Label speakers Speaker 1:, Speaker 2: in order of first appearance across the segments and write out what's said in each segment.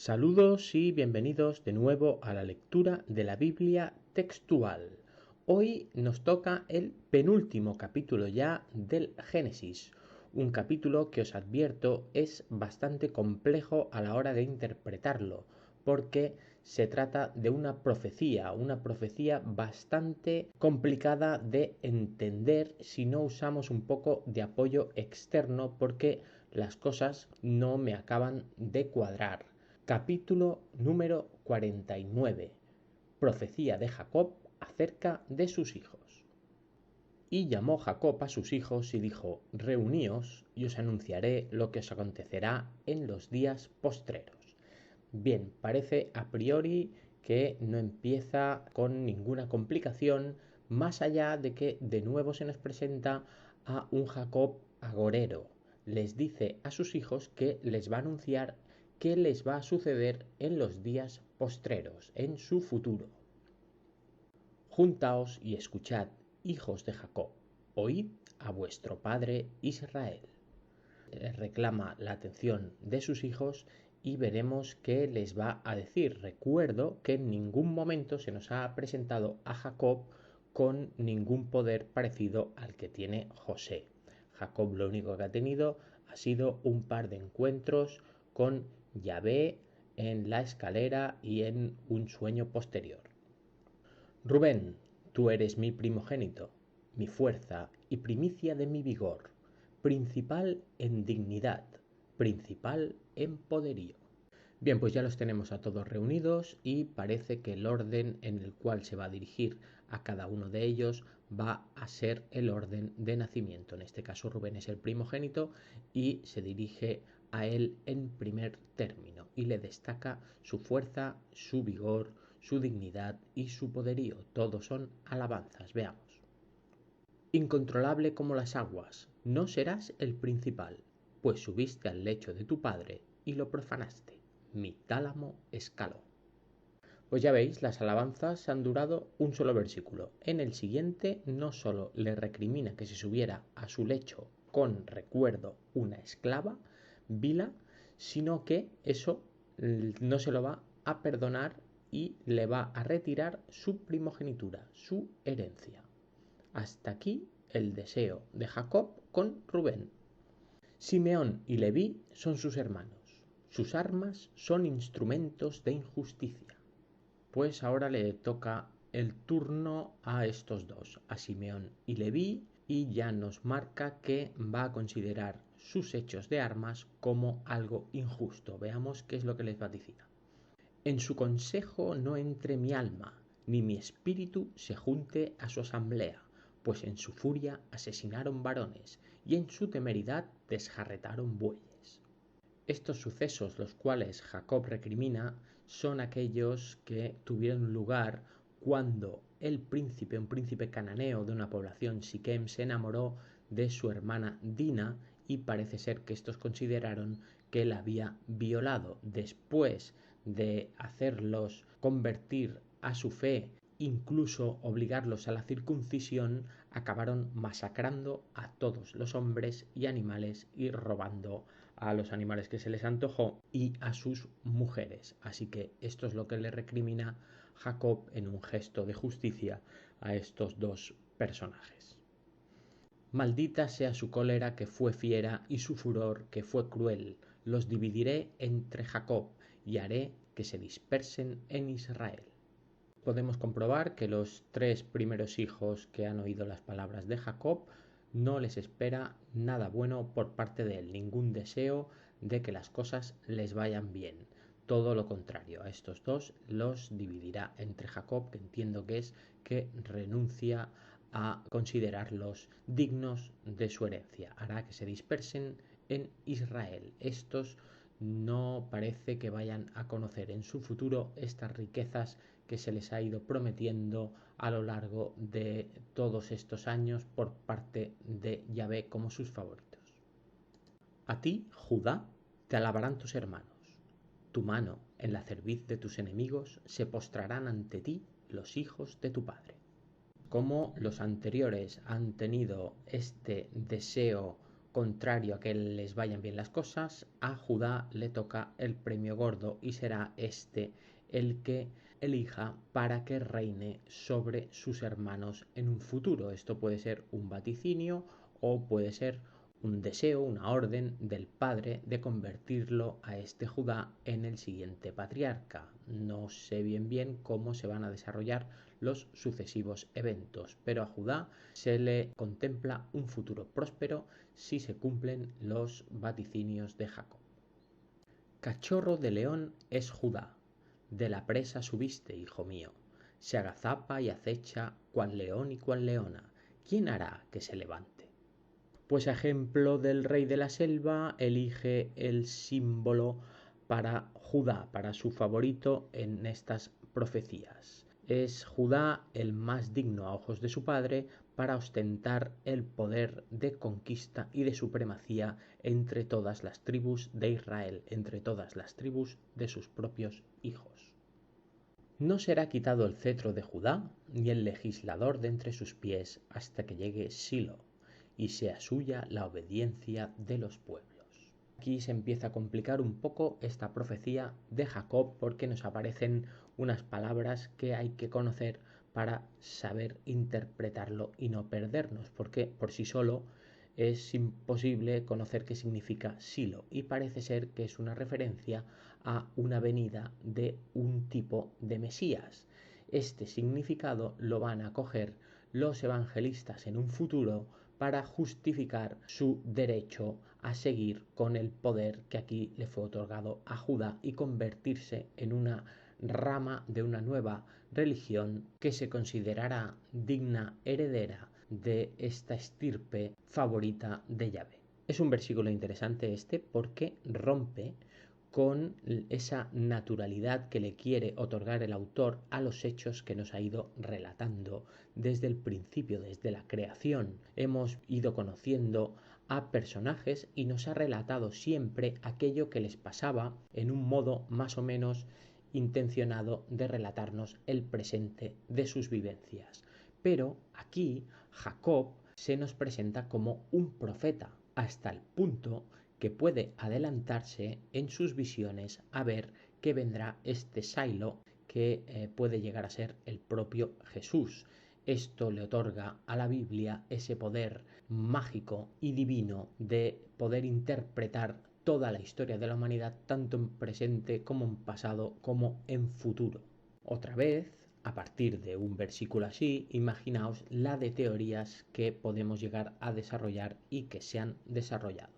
Speaker 1: Saludos y bienvenidos de nuevo a la lectura de la Biblia textual. Hoy nos toca el penúltimo capítulo ya del Génesis, un capítulo que os advierto es bastante complejo a la hora de interpretarlo, porque se trata de una profecía bastante complicada de entender si no usamos un poco de apoyo externo, porque las cosas no me acaban de cuadrar. Capítulo número 49. Profecía de Jacob acerca de sus hijos. Y llamó Jacob a sus hijos y dijo: Reuníos y os anunciaré lo que os acontecerá en los días postreros. Bien, parece a priori que no empieza con ninguna complicación, más allá de que de nuevo se nos presenta a un Jacob agorero. Les dice a sus hijos que les va a anunciar qué les va a suceder en los días postreros, en su futuro. Juntaos y escuchad, hijos de Jacob, oíd a vuestro padre Israel. Reclama la atención de sus hijos y veremos qué les va a decir. Recuerdo que en ningún momento se nos ha presentado a Jacob con ningún poder parecido al que tiene José. Jacob lo único que ha tenido ha sido un par de encuentros con Yahvé en la escalera y en un sueño posterior. Rubén, tú eres mi primogénito, mi fuerza y primicia de mi vigor, principal en dignidad, principal en poderío. Bien, pues ya los tenemos a todos reunidos y parece que el orden en el cual se va a dirigir a cada uno de ellos va a ser el orden de nacimiento. En este caso Rubén es el primogénito y se dirige a él en primer término y le destaca su fuerza, su vigor, su dignidad y su poderío. Todos son alabanzas. Veamos. Incontrolable como las aguas, no serás el principal, pues subiste al lecho de tu padre y lo profanaste. Mi tálamo escaló. Pues ya veis, las alabanzas han durado un solo versículo. En el siguiente no solo le recrimina que se subiera a su lecho con, recuerdo, una esclava, Bila, sino que eso no se lo va a perdonar y le va a retirar su primogenitura, su herencia. Hasta aquí el deseo de Jacob con Rubén. Simeón y Leví son sus hermanos. Sus armas son instrumentos de injusticia. Pues ahora le toca el turno a estos dos, a Simeón y Leví, y ya nos marca que va a considerar sus hechos de armas como algo injusto. Veamos qué es lo que les vaticina. En su consejo no entre mi alma, ni mi espíritu se junte a su asamblea, pues en su furia asesinaron varones, y en su temeridad desjarretaron bueyes. Estos sucesos, los cuales Jacob recrimina, son aquellos que tuvieron lugar cuando un príncipe cananeo de una población Siquem, se enamoró de su hermana Dina y parece ser que estos consideraron que la había violado. Después de hacerlos convertir a su fe, incluso obligarlos a la circuncisión, acabaron masacrando a todos los hombres y animales y robando a los animales que se les antojó y a sus mujeres. Así que esto es lo que le recrimina Jacob en un gesto de justicia a estos dos personajes. Maldita sea su cólera que fue fiera y su furor que fue cruel. Los dividiré entre Jacob y haré que se dispersen en Israel. Podemos comprobar que los tres primeros hijos que han oído las palabras de Jacob no les espera nada bueno por parte de él, ningún deseo de que las cosas les vayan bien. Todo lo contrario, a estos dos los dividirá entre Jacob, que entiendo que es que renuncia a considerarlos dignos de su herencia. Hará que se dispersen en Israel. Estos no parece que vayan a conocer en su futuro estas riquezas que se les ha ido prometiendo a lo largo de todos estos años por parte de Yahvé como sus favoritos. A ti, Judá, te alabarán tus hermanos. Tu mano en la cerviz de tus enemigos, se postrarán ante ti los hijos de tu padre. Como los anteriores han tenido este deseo contrario a que les vayan bien las cosas, a Judá le toca el premio gordo y será este el que elija para que reine sobre sus hermanos en un futuro. Esto puede ser un vaticinio o puede ser un deseo, una orden del padre de convertirlo a este Judá en el siguiente patriarca. No sé bien cómo se van a desarrollar los sucesivos eventos, pero a Judá se le contempla un futuro próspero si se cumplen los vaticinios de Jacob. Cachorro de león es Judá, de la presa subiste, hijo mío, se agazapa y acecha cual león y cual leona, ¿quién hará que se levante? Pues a ejemplo del rey de la selva, elige el símbolo para Judá, para su favorito en estas profecías. Es Judá el más digno a ojos de su padre para ostentar el poder de conquista y de supremacía entre todas las tribus de Israel, entre todas las tribus de sus propios hijos. No será quitado el cetro de Judá, ni el legislador de entre sus pies, hasta que llegue Silo, y sea suya la obediencia de los pueblos. Aquí se empieza a complicar un poco esta profecía de Jacob porque nos aparecen unas palabras que hay que conocer para saber interpretarlo y no perdernos, porque por sí solo es imposible conocer qué significa Silo y parece ser que es una referencia a una venida de un tipo de Mesías. Este significado lo van a coger los evangelistas en un futuro para justificar su derecho a seguir con el poder que aquí le fue otorgado a Judá y convertirse en una rama de una nueva religión que se considerará digna heredera de esta estirpe favorita de Yahvé. Es un versículo interesante este porque rompe con esa naturalidad que le quiere otorgar el autor a los hechos que nos ha ido relatando desde el principio, desde la creación. Hemos ido conociendo a personajes y nos ha relatado siempre aquello que les pasaba en un modo más o menos intencionado de relatarnos el presente de sus vivencias. Pero aquí Jacob se nos presenta como un profeta, hasta el punto que puede adelantarse en sus visiones a ver que vendrá este Silo que puede llegar a ser el propio Jesús. Esto le otorga a la Biblia ese poder mágico y divino de poder interpretar toda la historia de la humanidad tanto en presente como en pasado como en futuro. Otra vez, a partir de un versículo así, imaginaos la de teorías que podemos llegar a desarrollar y que se han desarrollado.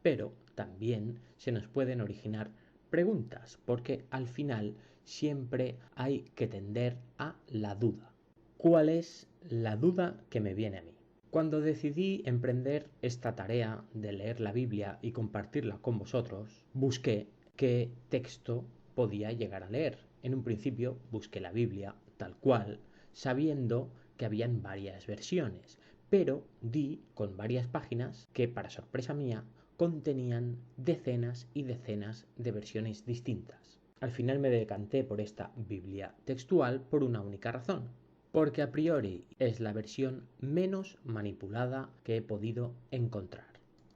Speaker 1: Pero también se nos pueden originar preguntas, porque al final siempre hay que tender a la duda. ¿Cuál es la duda que me viene a mí? Cuando decidí emprender esta tarea de leer la Biblia y compartirla con vosotros, busqué qué texto podía llegar a leer. En un principio busqué la Biblia tal cual, sabiendo que habían varias versiones, pero di con varias páginas que, para sorpresa mía, contenían decenas y decenas de versiones distintas. Al final me decanté por esta Biblia textual por una única razón, porque a priori es la versión menos manipulada que he podido encontrar.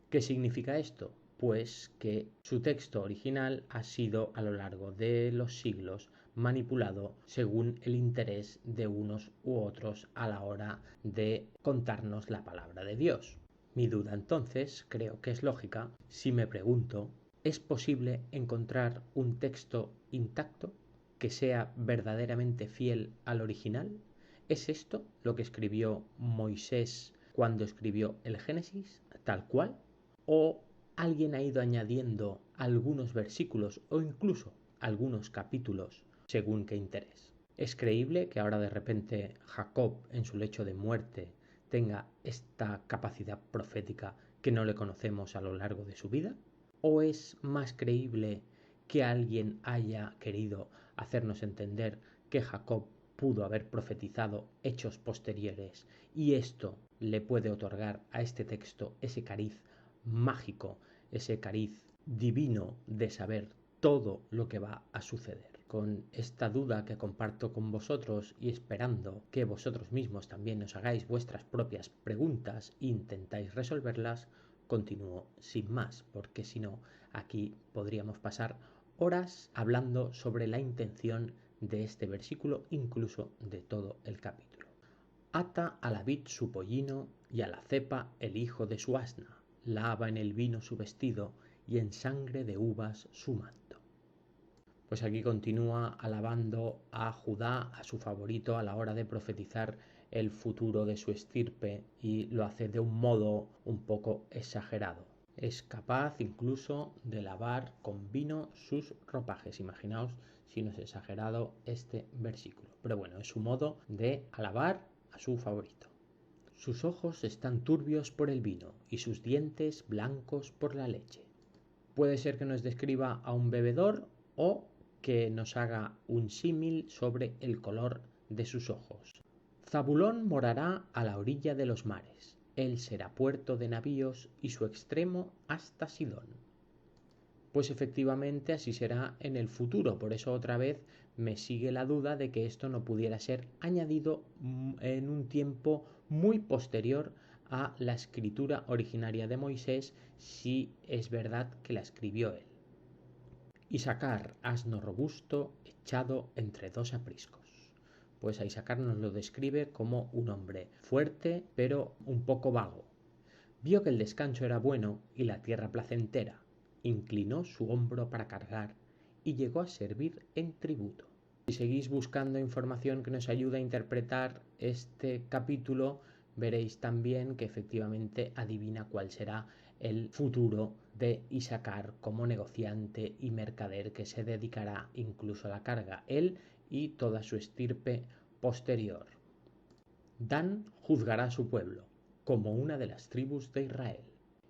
Speaker 1: ¿Qué significa esto? Pues que su texto original ha sido a lo largo de los siglos manipulado según el interés de unos u otros a la hora de contarnos la palabra de Dios. Mi duda entonces creo que es lógica si me pregunto, ¿es posible encontrar un texto intacto que sea verdaderamente fiel al original? ¿Es esto lo que escribió Moisés cuando escribió el Génesis, tal cual? ¿O alguien ha ido añadiendo algunos versículos o incluso algunos capítulos según qué interés? ¿Es creíble que ahora de repente Jacob en su lecho de muerte tenga esta capacidad profética que no le conocemos a lo largo de su vida? ¿O es más creíble que alguien haya querido hacernos entender que Jacob pudo haber profetizado hechos posteriores y esto le puede otorgar a este texto ese cariz mágico, ese cariz divino de saber todo lo que va a suceder? Con esta duda que comparto con vosotros y esperando que vosotros mismos también os hagáis vuestras propias preguntas e intentáis resolverlas, continúo sin más, porque si no, aquí podríamos pasar horas hablando sobre la intención de este versículo, incluso de todo el capítulo. Ata a la vid su pollino y a la cepa el hijo de su asna, lava en el vino su vestido y en sangre de uvas su manto. Pues aquí continúa alabando a Judá, a su favorito, a la hora de profetizar el futuro de su estirpe, y lo hace de un modo un poco exagerado. Es capaz incluso de lavar con vino sus ropajes. Imaginaos si no es exagerado este versículo. Pero bueno, es su modo de alabar a su favorito. Sus ojos están turbios por el vino y sus dientes blancos por la leche. Puede ser que nos describa a un bebedor o que nos haga un símil sobre el color de sus ojos. Zabulón morará a la orilla de los mares. Él será puerto de navíos y su extremo hasta Sidón. Pues efectivamente así será en el futuro. Por eso otra vez me sigue la duda de que esto no pudiera ser añadido en un tiempo muy posterior a la escritura originaria de Moisés, si es verdad que la escribió él. Isacar, asno robusto, echado entre dos apriscos. Pues a Isacar nos lo describe como un hombre fuerte, pero un poco vago. Vio que el descanso era bueno y la tierra placentera. Inclinó su hombro para cargar y llegó a servir en tributo. Si seguís buscando información que nos ayude a interpretar este capítulo, veréis también que efectivamente adivina cuál será el futuro de Isacar como negociante y mercader que se dedicará incluso a la carga, él y toda su estirpe posterior. Dan juzgará a su pueblo como una de las tribus de Israel.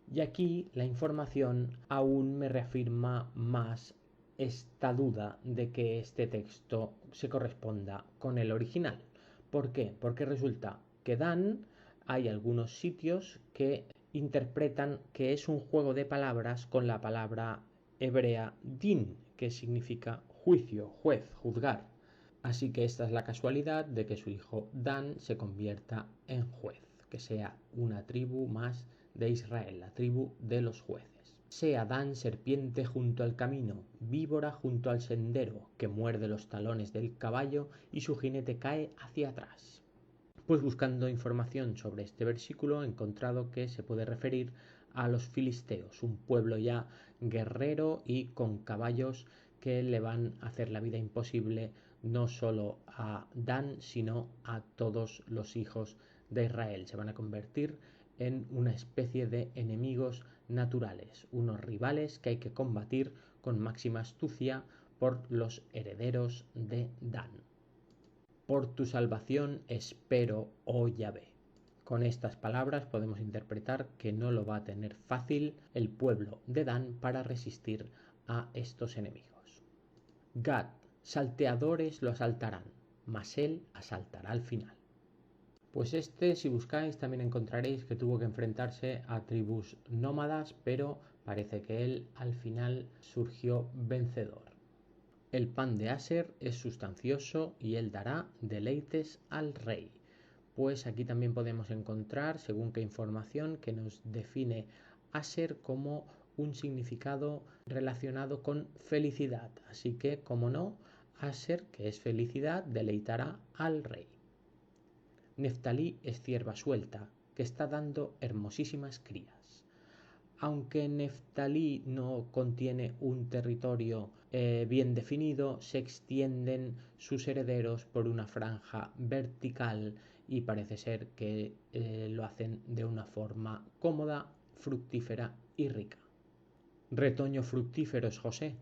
Speaker 1: Y aquí la información aún me reafirma más esta duda de que este texto se corresponda con el original. ¿Por qué? Porque resulta que Dan, hay algunos sitios que interpretan que es un juego de palabras con la palabra hebrea din, que significa juicio, juez, juzgar. Así que esta es la casualidad de que su hijo Dan se convierta en juez, que sea una tribu más de Israel, la tribu de los jueces. Sea Dan serpiente junto al camino, víbora junto al sendero, que muerde los talones del caballo y su jinete cae hacia atrás. Pues buscando información sobre este versículo he encontrado que se puede referir a los filisteos, un pueblo ya guerrero y con caballos que le van a hacer la vida imposible no solo a Dan, sino a todos los hijos de Israel. Se van a convertir en una especie de enemigos naturales, unos rivales que hay que combatir con máxima astucia por los herederos de Dan. Por tu salvación espero, oh Yahvé. Con estas palabras podemos interpretar que no lo va a tener fácil el pueblo de Dan para resistir a estos enemigos. Gad, salteadores lo asaltarán, mas él asaltará al final. Pues si buscáis, también encontraréis que tuvo que enfrentarse a tribus nómadas, pero parece que él al final surgió vencedor. El pan de Aser es sustancioso y él dará deleites al rey. Pues aquí también podemos encontrar, según qué información, que nos define Aser como un significado relacionado con felicidad. Así que, como no, Aser, que es felicidad, deleitará al rey. Neftalí es cierva suelta, que está dando hermosísimas crías. Aunque Neftalí no contiene un territorio bien definido, se extienden sus herederos por una franja vertical y parece ser que lo hacen de una forma cómoda, fructífera y rica. Retoño fructífero es José,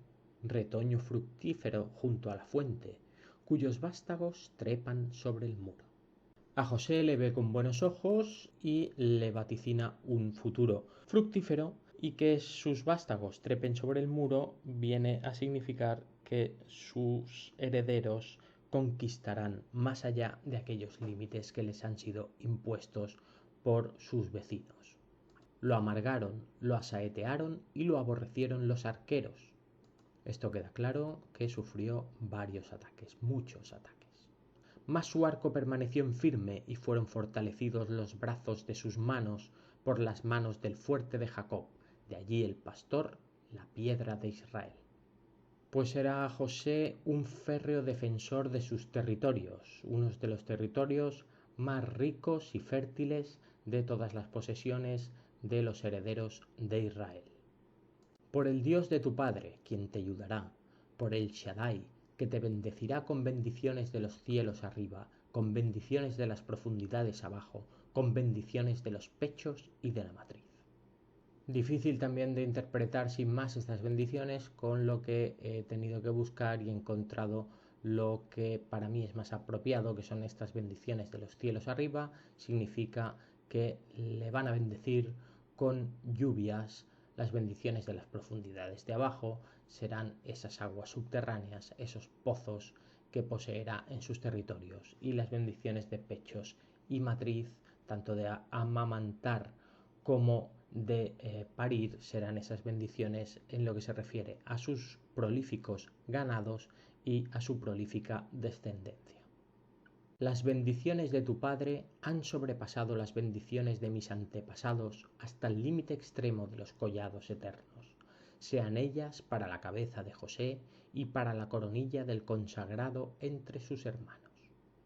Speaker 1: retoño fructífero junto a la fuente, cuyos vástagos trepan sobre el muro. A José le ve con buenos ojos y le vaticina un futuro fructífero, y que sus vástagos trepen sobre el muro viene a significar que sus herederos conquistarán más allá de aquellos límites que les han sido impuestos por sus vecinos. Lo amargaron, lo asaetearon y lo aborrecieron los arqueros. Esto queda claro que sufrió varios ataques, muchos ataques. Mas su arco permaneció en firme y fueron fortalecidos los brazos de sus manos por las manos del fuerte de Jacob, de allí el pastor, la piedra de Israel. Pues era José un férreo defensor de sus territorios, unos de los territorios más ricos y fértiles de todas las posesiones de los herederos de Israel. Por el Dios de tu Padre, quien te ayudará, por el Shaddai, que te bendecirá con bendiciones de los cielos arriba, con bendiciones de las profundidades abajo, con bendiciones de los pechos y de la matriz. Difícil también de interpretar sin más estas bendiciones, con lo que he tenido que buscar y he encontrado lo que para mí es más apropiado, que son estas bendiciones de los cielos arriba. Significa que le van a bendecir con lluvias. Las bendiciones de las profundidades de abajo serán esas aguas subterráneas, esos pozos que poseerá en sus territorios. Y las bendiciones de pechos y matriz, tanto de amamantar como de parir, serán esas bendiciones en lo que se refiere a sus prolíficos ganados y a su prolífica descendencia. Las bendiciones de tu Padre han sobrepasado las bendiciones de mis antepasados hasta el límite extremo de los collados eternos. Sean ellas para la cabeza de José y para la coronilla del consagrado entre sus hermanos.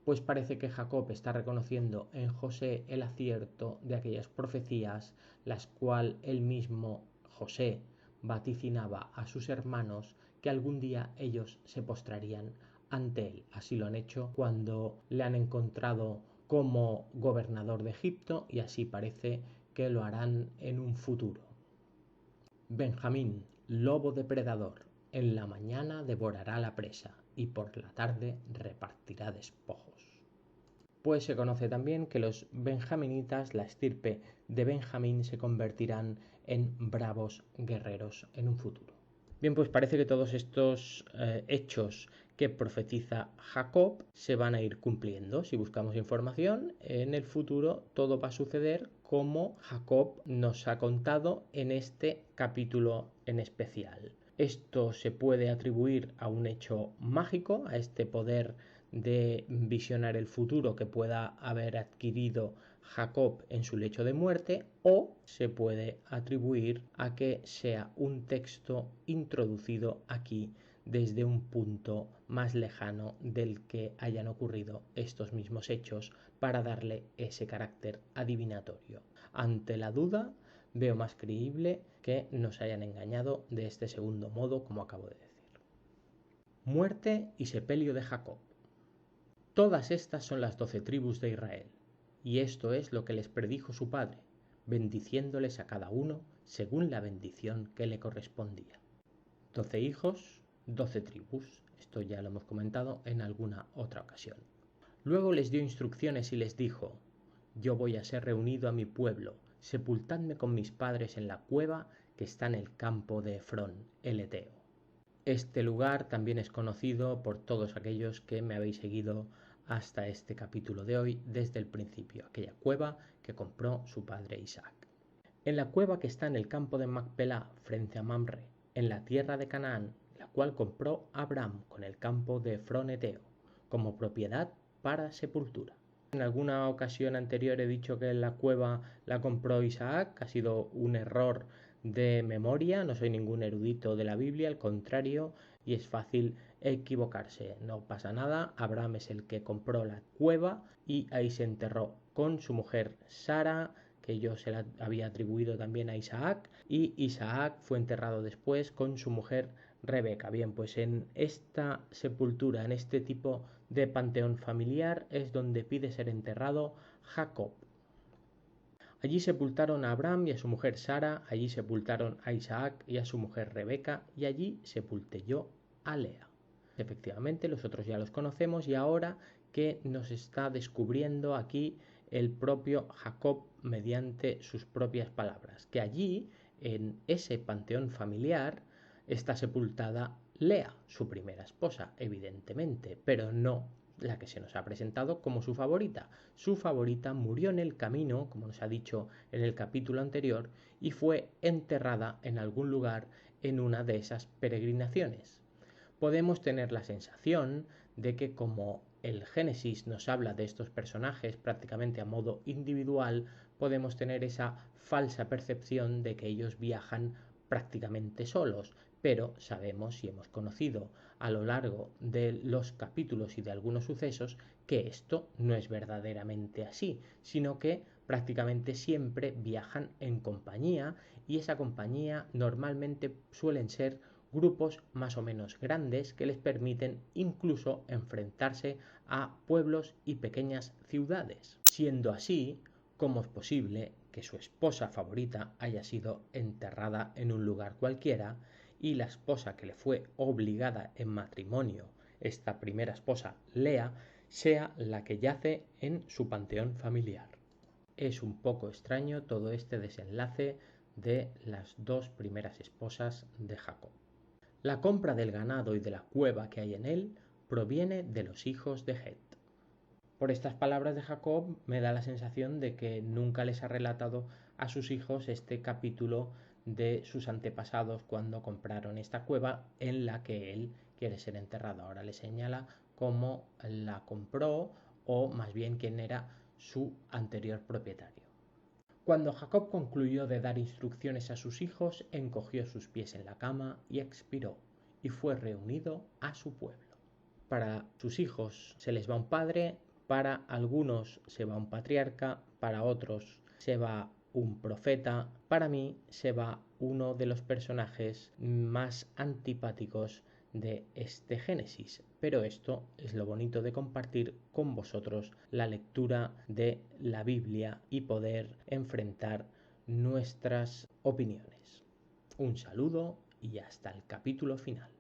Speaker 1: Pues parece que Jacob está reconociendo en José el acierto de aquellas profecías, las cuales él mismo, José, vaticinaba a sus hermanos que algún día ellos se postrarían ante él. Así lo han hecho cuando le han encontrado como gobernador de Egipto, y así parece que lo harán en un futuro. Benjamín, lobo depredador, en la mañana devorará la presa y por la tarde repartirá despojos. Pues se conoce también que los benjaminitas, la estirpe de Benjamín, se convertirán en bravos guerreros en un futuro. Bien, pues parece que todos estos hechos que profetiza Jacob se van a ir cumpliendo. Si buscamos información, en el futuro todo va a suceder como Jacob nos ha contado en este capítulo en especial. Esto se puede atribuir a un hecho mágico, a este poder de visionar el futuro que pueda haber adquirido Jacob en su lecho de muerte, o se puede atribuir a que sea un texto introducido aquí desde un punto más lejano del que hayan ocurrido estos mismos hechos para darle ese carácter adivinatorio. Ante la duda, veo más creíble que nos hayan engañado de este segundo modo, como acabo de decir. Muerte y sepelio de Jacob. Todas estas son las 12 tribus de Israel, y esto es lo que les predijo su padre, bendiciéndoles a cada uno según la bendición que le correspondía. 12 hijos, 12 tribus. Esto ya lo hemos comentado en alguna otra ocasión. Luego les dio instrucciones y les dijo: yo voy a ser reunido a mi pueblo, sepultadme con mis padres en la cueva que está en el campo de Efrón, el Eteo. Este lugar también es conocido por todos aquellos que me habéis seguido hasta este capítulo de hoy desde el principio, aquella cueva que compró su padre Isaac. En la cueva que está en el campo de Macpelá, frente a Mamre, en la tierra de Canaán, la cual compró Abraham con el campo de Efrón Eteo, como propiedad para sepultura. En alguna ocasión anterior he dicho que la cueva la compró Isaac. Ha sido un error de memoria, no soy ningún erudito de la Biblia, al contrario, y es fácil equivocarse. No pasa nada, Abraham es el que compró la cueva y ahí se enterró con su mujer Sara, que yo se la había atribuido también a Isaac, y Isaac fue enterrado después con su mujer Rebeca. Bien, pues en esta sepultura, en este tipo de panteón familiar, es donde pide ser enterrado Jacob. Allí sepultaron a Abraham y a su mujer Sara, allí sepultaron a Isaac y a su mujer Rebeca, y allí sepulté yo a Lea. Efectivamente, los otros ya los conocemos, y ahora que nos está descubriendo aquí el propio Jacob mediante sus propias palabras, que allí, en ese panteón familiar, está sepultada Lea, su primera esposa, evidentemente, pero no la que se nos ha presentado como su favorita. Su favorita murió en el camino, como nos ha dicho en el capítulo anterior, y fue enterrada en algún lugar en una de esas peregrinaciones. Podemos tener la sensación de que como el Génesis nos habla de estos personajes prácticamente a modo individual, podemos tener esa falsa percepción de que ellos viajan prácticamente solos, pero sabemos y hemos conocido a lo largo de los capítulos y de algunos sucesos que esto no es verdaderamente así, sino que prácticamente siempre viajan en compañía, y esa compañía normalmente suelen ser grupos más o menos grandes que les permiten incluso enfrentarse a pueblos y pequeñas ciudades. Siendo así, ¿cómo es posible que su esposa favorita haya sido enterrada en un lugar cualquiera y la esposa que le fue obligada en matrimonio, esta primera esposa, Lea, sea la que yace en su panteón familiar? Es un poco extraño todo este desenlace de las dos primeras esposas de Jacob. La compra del ganado y de la cueva que hay en él proviene de los hijos de Het. Por estas palabras de Jacob me da la sensación de que nunca les ha relatado a sus hijos este capítulo de sus antepasados cuando compraron esta cueva en la que él quiere ser enterrado. Ahora le señala cómo la compró, o más bien quién era su anterior propietario. Cuando Jacob concluyó de dar instrucciones a sus hijos, encogió sus pies en la cama y expiró, y fue reunido a su pueblo. Para sus hijos se les va un padre, para algunos se va un patriarca, para otros se va un profeta, para mí se va uno de los personajes más antipáticos de este Génesis. Pero esto es lo bonito de compartir con vosotros la lectura de la Biblia y poder enfrentar nuestras opiniones. Un saludo y hasta el capítulo final.